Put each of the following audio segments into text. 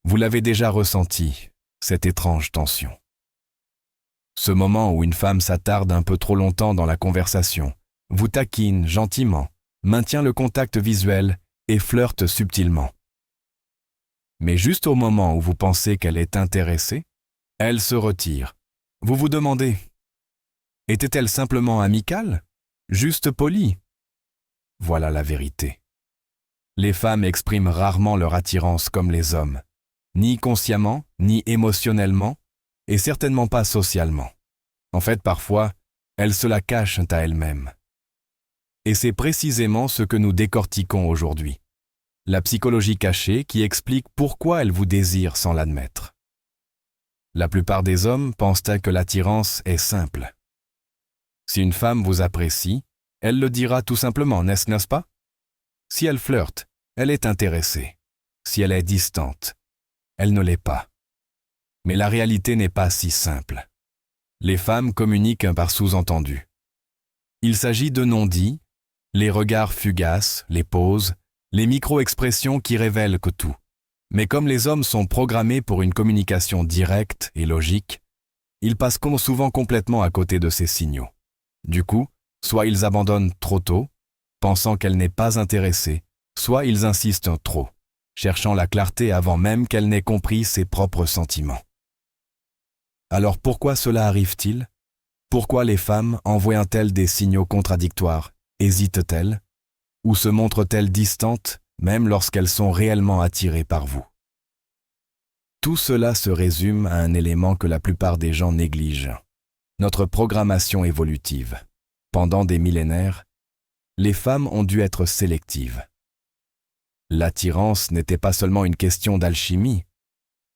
Vous l'avez déjà ressenti, cette étrange tension. Ce moment où une femme s'attarde un peu trop longtemps dans la conversation, vous taquine gentiment, maintient le contact visuel et flirte subtilement. Mais juste au moment où vous pensez qu'elle est intéressée, elle se retire. Vous vous demandez, était-elle simplement amicale? Juste polie? Voilà la vérité. Les femmes expriment rarement leur attirance comme les hommes, ni consciemment, ni émotionnellement, et certainement pas socialement. En fait, parfois, elles se la cachent à elles-mêmes. Et c'est précisément ce que nous décortiquons aujourd'hui. La psychologie cachée qui explique pourquoi elles vous désirent sans l'admettre. La plupart des hommes pensent que l'attirance est simple. Si une femme vous apprécie, elle le dira tout simplement, n'est-ce pas? Si elle flirte, elle est intéressée. Si elle est distante, elle ne l'est pas. Mais la réalité n'est pas si simple. Les femmes communiquent par sous-entendu. Il s'agit de non-dits, les regards fugaces, les pauses, les micro-expressions qui révèlent que tout. Mais comme les hommes sont programmés pour une communication directe et logique, ils passent souvent complètement à côté de ces signaux. Du coup, soit ils abandonnent trop tôt, pensant qu'elle n'est pas intéressée, soit ils insistent trop, cherchant la clarté avant même qu'elle n'ait compris ses propres sentiments. Alors pourquoi cela arrive-t-il? Pourquoi les femmes envoient-elles des signaux contradictoires? Hésitent-elles? Ou se montrent-elles distantes, même lorsqu'elles sont réellement attirées par vous? Tout cela se résume à un élément que la plupart des gens négligent. Notre programmation évolutive. Pendant des millénaires, les femmes ont dû être sélectives. L'attirance n'était pas seulement une question d'alchimie,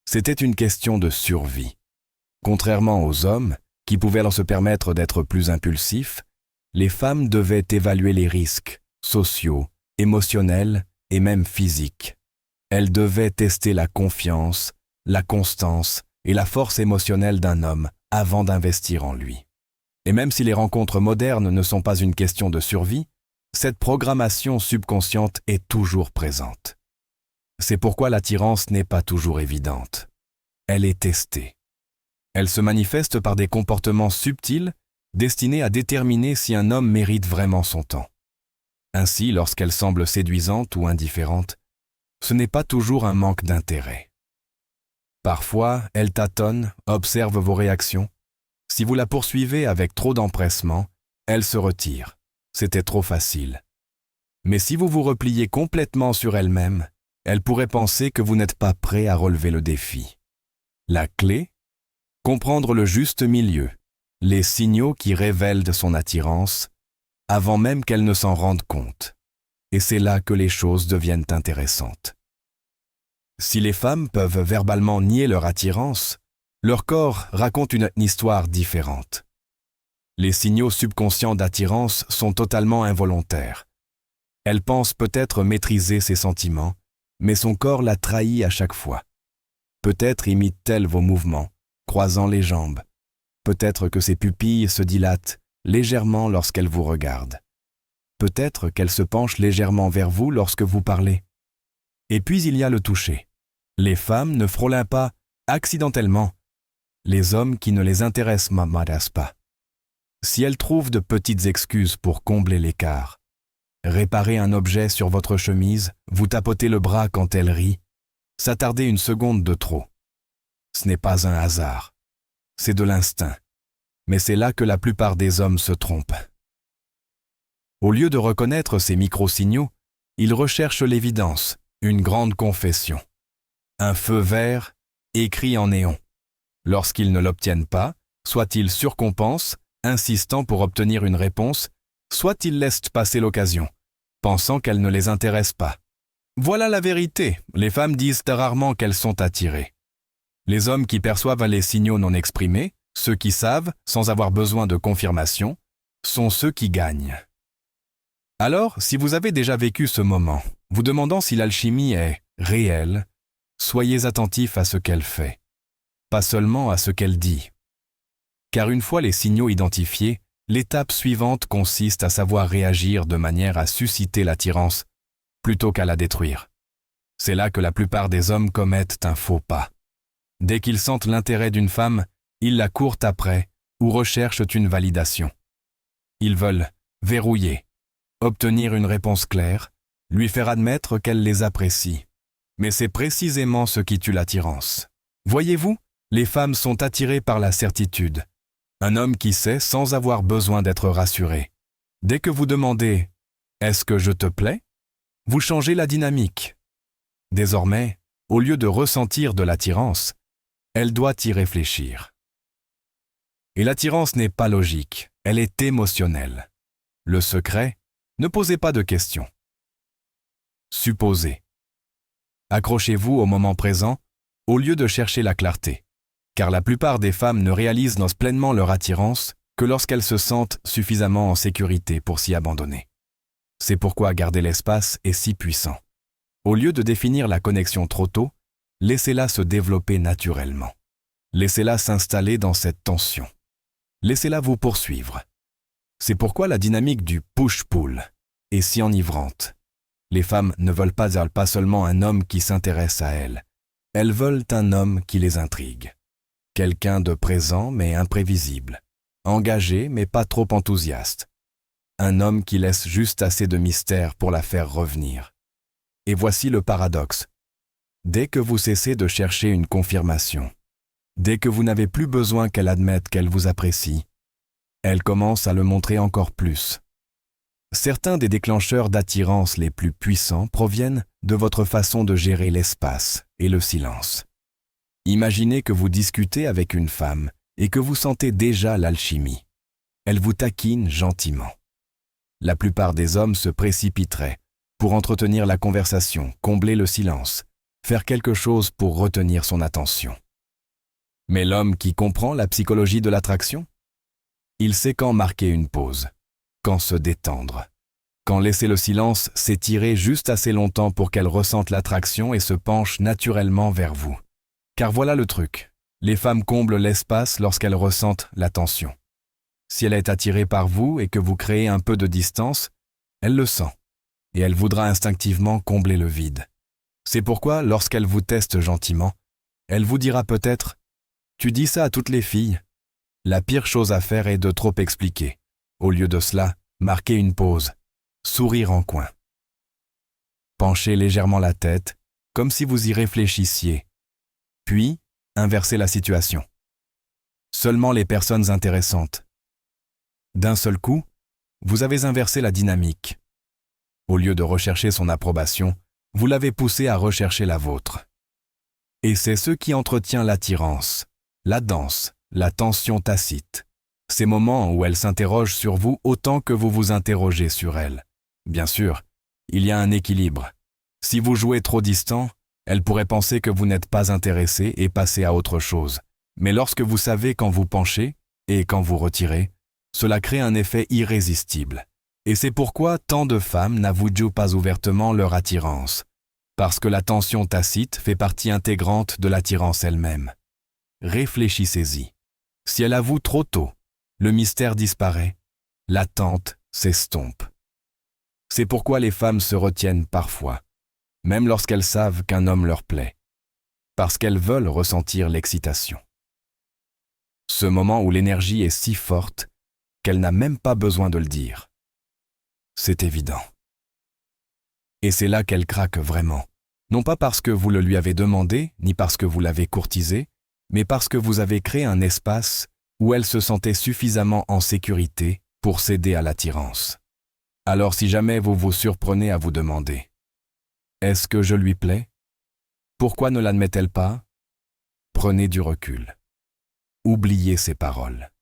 c'était une question de survie. Contrairement aux hommes, qui pouvaient leur se permettre d'être plus impulsifs, les femmes devaient évaluer les risques sociaux, émotionnels et même physiques. Elles devaient tester la confiance, la constance et la force émotionnelle d'un homme avant d'investir en lui. Et même si les rencontres modernes ne sont pas une question de survie, cette programmation subconsciente est toujours présente. C'est pourquoi l'attirance n'est pas toujours évidente. Elle est testée. Elle se manifeste par des comportements subtils destinés à déterminer si un homme mérite vraiment son temps. Ainsi, lorsqu'elle semble séduisante ou indifférente, ce n'est pas toujours un manque d'intérêt. Parfois, elle tâtonne, observe vos réactions. Si vous la poursuivez avec trop d'empressement, elle se retire. C'était trop facile. Mais si vous vous repliez complètement sur elle-même, elle pourrait penser que vous n'êtes pas prêt à relever le défi. La clé? Comprendre le juste milieu, les signaux qui révèlent de son attirance, avant même qu'elle ne s'en rende compte. Et c'est là que les choses deviennent intéressantes. Si les femmes peuvent verbalement nier leur attirance, leur corps raconte une histoire différente. Les signaux subconscients d'attirance sont totalement involontaires. Elle pense peut-être maîtriser ses sentiments, mais son corps la trahit à chaque fois. Peut-être imite-t-elle vos mouvements, croisant les jambes. Peut-être que ses pupilles se dilatent légèrement lorsqu'elle vous regarde. Peut-être qu'elle se penche légèrement vers vous lorsque vous parlez. Et puis il y a le toucher. Les femmes ne frôlent pas accidentellement les hommes qui ne les intéressent pas. Si elles trouvent de petites excuses pour combler l'écart, réparer un objet sur votre chemise, vous tapoter le bras quand elle rit, s'attarder une seconde de trop. Ce n'est pas un hasard, c'est de l'instinct, mais c'est là que la plupart des hommes se trompent. Au lieu de reconnaître ces micro-signaux, ils recherchent l'évidence, une grande confession. Un feu vert, écrit en néon. Lorsqu'ils ne l'obtiennent pas, soit ils surcompensent, insistant pour obtenir une réponse, soit ils laissent passer l'occasion, pensant qu'elle ne les intéresse pas. Voilà la vérité, les femmes disent rarement qu'elles sont attirées. Les hommes qui perçoivent les signaux non exprimés, ceux qui savent, sans avoir besoin de confirmation, sont ceux qui gagnent. Alors, si vous avez déjà vécu ce moment, vous demandant si l'alchimie est réelle, soyez attentif à ce qu'elle fait, pas seulement à ce qu'elle dit. Car une fois les signaux identifiés, l'étape suivante consiste à savoir réagir de manière à susciter l'attirance plutôt qu'à la détruire. C'est là que la plupart des hommes commettent un faux pas. Dès qu'ils sentent l'intérêt d'une femme, ils la courent après ou recherchent une validation. Ils veulent verrouiller, obtenir une réponse claire, lui faire admettre qu'elle les apprécie. Mais c'est précisément ce qui tue l'attirance. Voyez-vous, les femmes sont attirées par la certitude. Un homme qui sait sans avoir besoin d'être rassuré. Dès que vous demandez « Est-ce que je te plais ?», vous changez la dynamique. Désormais, au lieu de ressentir de l'attirance, elle doit y réfléchir. Et l'attirance n'est pas logique, elle est émotionnelle. Le secret, ne posez pas de questions. Supposez. Accrochez-vous au moment présent au lieu de chercher la clarté, car la plupart des femmes ne réalisent pleinement leur attirance que lorsqu'elles se sentent suffisamment en sécurité pour s'y abandonner. C'est pourquoi garder l'espace est si puissant. Au lieu de définir la connexion trop tôt, laissez-la se développer naturellement. Laissez-la s'installer dans cette tension. Laissez-la vous poursuivre. C'est pourquoi la dynamique du push-pull est si enivrante. Les femmes ne veulent pas seulement un homme qui s'intéresse à elles. Elles veulent un homme qui les intrigue. Quelqu'un de présent mais imprévisible. Engagé mais pas trop enthousiaste. Un homme qui laisse juste assez de mystère pour la faire revenir. Et voici le paradoxe. Dès que vous cessez de chercher une confirmation, dès que vous n'avez plus besoin qu'elle admette qu'elle vous apprécie, elle commence à le montrer encore plus. Certains des déclencheurs d'attirance les plus puissants proviennent de votre façon de gérer l'espace et le silence. Imaginez que vous discutez avec une femme et que vous sentez déjà l'alchimie. Elle vous taquine gentiment. La plupart des hommes se précipiteraient pour entretenir la conversation, combler le silence, faire quelque chose pour retenir son attention. Mais l'homme qui comprend la psychologie de l'attraction, il sait quand marquer une pause, quand se détendre, quand laisser le silence s'étirer juste assez longtemps pour qu'elle ressente l'attraction et se penche naturellement vers vous. Car voilà le truc, les femmes comblent l'espace lorsqu'elles ressentent l'attention. Si elle est attirée par vous et que vous créez un peu de distance, elle le sent, et elle voudra instinctivement combler le vide. C'est pourquoi, lorsqu'elle vous teste gentiment, elle vous dira peut-être « Tu dis ça à toutes les filles ». La pire chose à faire est de trop expliquer. Au lieu de cela, marquez une pause, sourire en coin. Penchez légèrement la tête, comme si vous y réfléchissiez. Puis, inversez la situation. Seulement les personnes intéressantes. D'un seul coup, vous avez inversé la dynamique. Au lieu de rechercher son approbation, vous l'avez poussé à rechercher la vôtre. Et c'est ce qui entretient l'attirance, la danse, la tension tacite. Ces moments où elle s'interroge sur vous autant que vous vous interrogez sur elle. Bien sûr, il y a un équilibre. Si vous jouez trop distant, elle pourrait penser que vous n'êtes pas intéressé et passer à autre chose. Mais lorsque vous savez quand vous penchez et quand vous retirez, cela crée un effet irrésistible. Et c'est pourquoi tant de femmes n'avouent pas ouvertement leur attirance. Parce que la tension tacite fait partie intégrante de l'attirance elle-même. Réfléchissez-y. Si elle avoue trop tôt, le mystère disparaît, l'attente s'estompe. C'est pourquoi les femmes se retiennent parfois, même lorsqu'elles savent qu'un homme leur plaît, parce qu'elles veulent ressentir l'excitation. Ce moment où l'énergie est si forte qu'elle n'a même pas besoin de le dire. C'est évident. Et c'est là qu'elle craque vraiment, non pas parce que vous le lui avez demandé, ni parce que vous l'avez courtisé, mais parce que vous avez créé un espace où elle se sentait suffisamment en sécurité pour céder à l'attirance. Alors si jamais vous vous surprenez à vous demander « Est-ce que je lui plais ? Pourquoi ne l'admet-elle pas ?» Prenez du recul. Oubliez ces paroles.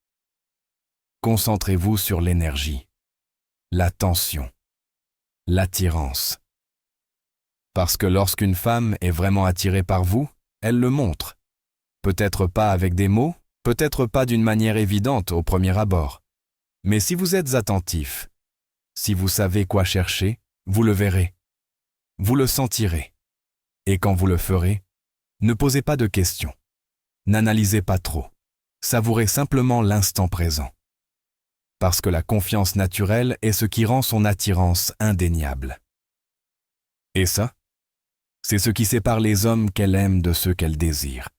Concentrez-vous sur l'énergie, la tension, l'attirance. Parce que lorsqu'une femme est vraiment attirée par vous, elle le montre. Peut-être pas avec des mots, peut-être pas d'une manière évidente au premier abord. Mais si vous êtes attentif, si vous savez quoi chercher, vous le verrez. Vous le sentirez. Et quand vous le ferez, ne posez pas de questions. N'analysez pas trop. Savourez simplement l'instant présent. Parce que la confiance naturelle est ce qui rend son attirance indéniable. Et ça, C'est ce qui sépare les hommes qu'elle aime de ceux qu'elle désire.